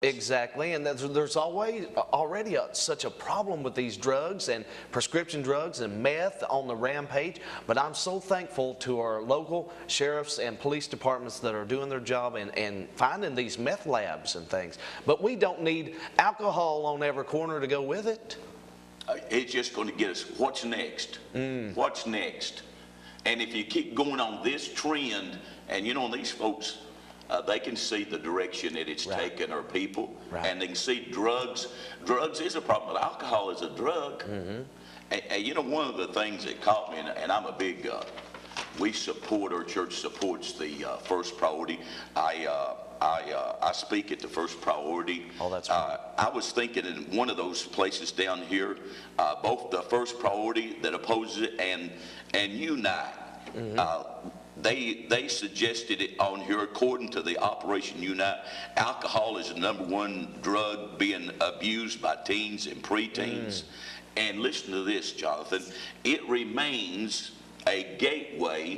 Exactly, and there's always already such a problem with these drugs and prescription drugs and meth on the rampage. But I'm so thankful to our local sheriffs and police departments that are doing their job and finding these meth labs and things. But we don't need alcohol on every corner to go with it. It's just going to get us. What's next? What's next? And if you keep going on this trend, and you know these folks, they can see the direction that it's taken our people, and they can see drugs. Drugs is a problem, but alcohol is a drug. And you know, one of the things that caught me, and I'm a big, we support, our church supports the First Priority. I speak at the First Priority. Oh, that's right. I was thinking in one of those places down here, both the First Priority that opposes it and Unite. They suggested it on here, according to the Operation Unite, alcohol is the #1 drug being abused by teens and preteens. And listen to this, Jonathan, it remains a gateway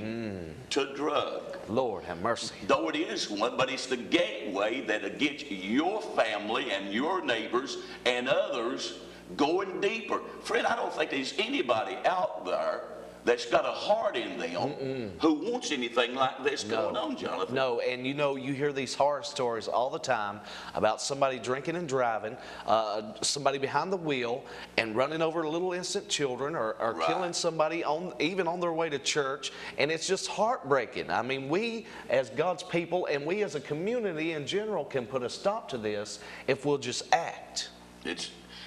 to drug. Lord have mercy. Though it is one, but it's the gateway that'll get your family and your neighbors and others going deeper. Friend, I don't think there's anybody out there that's got a heart in them who wants anything like this going on, Jonathan. No, and you know, you hear these horror stories all the time about somebody drinking and driving, somebody behind the wheel and running over little innocent children or killing somebody even on their way to church, and it's just heartbreaking. I mean, we as God's people and we as a community in general can put a stop to this if we'll just act.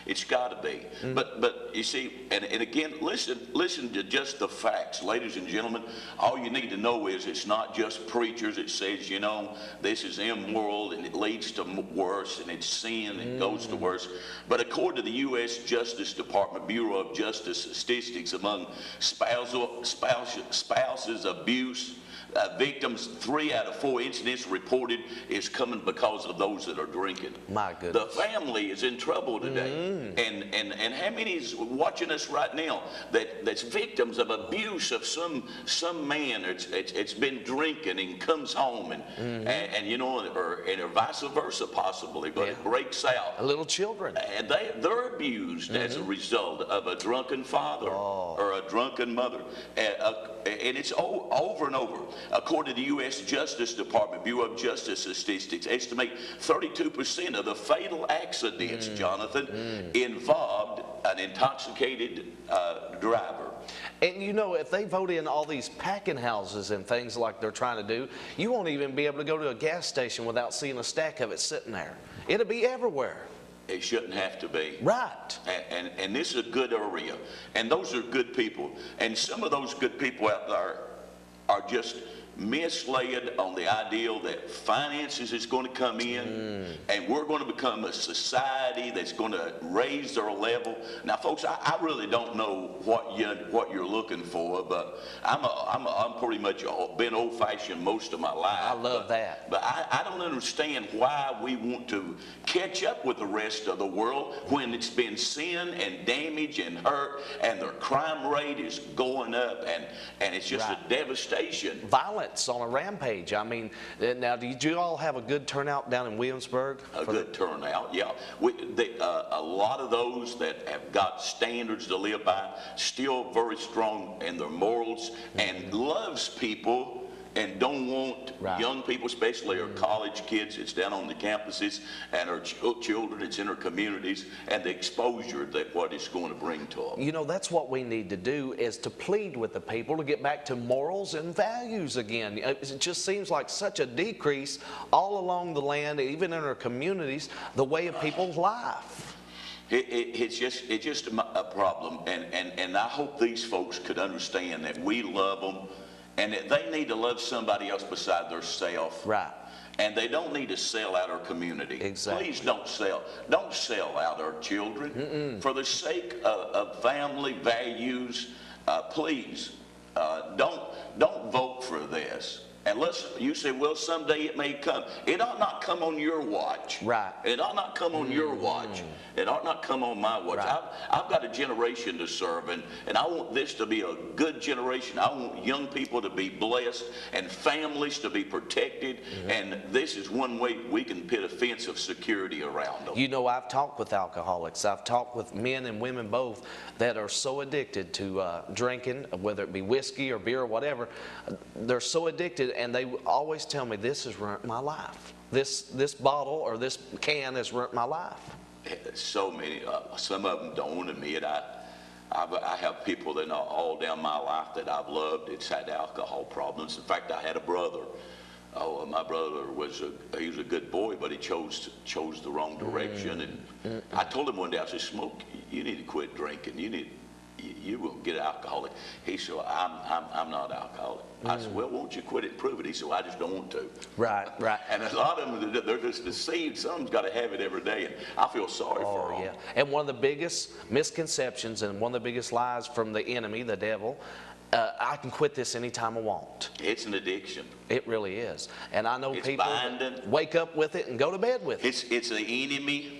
It's got to be. But you see, and again, listen to just the facts. Ladies and gentlemen, all you need to know is it's not just preachers. It says, you know, this is immoral and it leads to worse and it's sin and goes to worse. But according to the U.S. Justice Department Bureau of Justice statistics, among spouses abuse victims, 3 out of 4 incidents reported is coming because of those that are drinking. My goodness. The family is in trouble today. And how many is watching us right now that's victims of abuse of some man? It's been drinking and comes home and you know, or vice versa possibly, but it breaks out. Little children. And they're abused as a result of a drunken father or a drunken mother. And it's over and over. According to the U.S. Justice Department Bureau of Justice statistics, estimate 32% of the fatal accidents, Jonathan, involved an intoxicated driver. And you know, if they vote in all these packing houses and things like they're trying to do, you won't even be able to go to a gas station without seeing a stack of it sitting there. It'll be everywhere. It shouldn't have to be. Right. And this is a good area. And those are good people. And some of those good people out there are just misled on the ideal that finances is going to come in and we're going to become a society that's going to raise their level. Now, folks, I really don't know what you're looking for, but I'm pretty much been old-fashioned most of my life. I love that. But I don't understand why we want to catch up with the rest of the world when it's been sin and damage and hurt and their crime rate is going up and it's just a devastation. Violence on a rampage. I mean, now, did you all have a good turnout down in Williamsburg? A good turnout, yeah. A lot of those that have got standards to live by, still very strong in their morals and loves people and don't want young people, especially our college kids, it's down on the campuses, and our children, it's in our communities, and the exposure that what it's going to bring to them. You know, that's what we need to do, is to plead with the people to get back to morals and values again. It just seems like such a decrease all along the land, even in our communities, the way of people's life. It's just a problem, and I hope these folks could understand that we love them, and that they need to love somebody else beside themselves. Right. And they don't need to sell out our community. Exactly. Please don't sell out our children. For the sake of family values, please don't vote for this. And you say, well, someday it may come. It ought not come on your watch. Right. It ought not come on your watch. It ought not come on my watch. Right. I've got a generation to serve, and I want this to be a good generation. I want young people to be blessed and families to be protected, and this is one way we can put a fence of security around them. You know, I've talked with alcoholics. I've talked with men and women both that are so addicted to drinking, whether it be whiskey or beer or whatever. They're so addicted, and they always tell me, this has ruined my life. This bottle or this can has ruined my life. So many, some of them don't admit. I have people that know all down my life that I've loved. It's had alcohol problems. In fact, I had a brother. Oh, my brother he was a good boy, but he chose the wrong direction. And I told him one day, I said, Smoke, you need to quit drinking. You will get alcoholic. He said, I'm not alcoholic. I said, well, won't you quit it and prove it? He said, well, I just don't want to. Right. And a lot of them, they're just deceived. Someone's got to have it every day, and I feel sorry for them. Yeah. And one of the biggest misconceptions and one of the biggest lies from the enemy, the devil, I can quit this anytime I want. It's an addiction. It really is. And I know It's people binding. wake up with it and go to bed with it. It's the enemy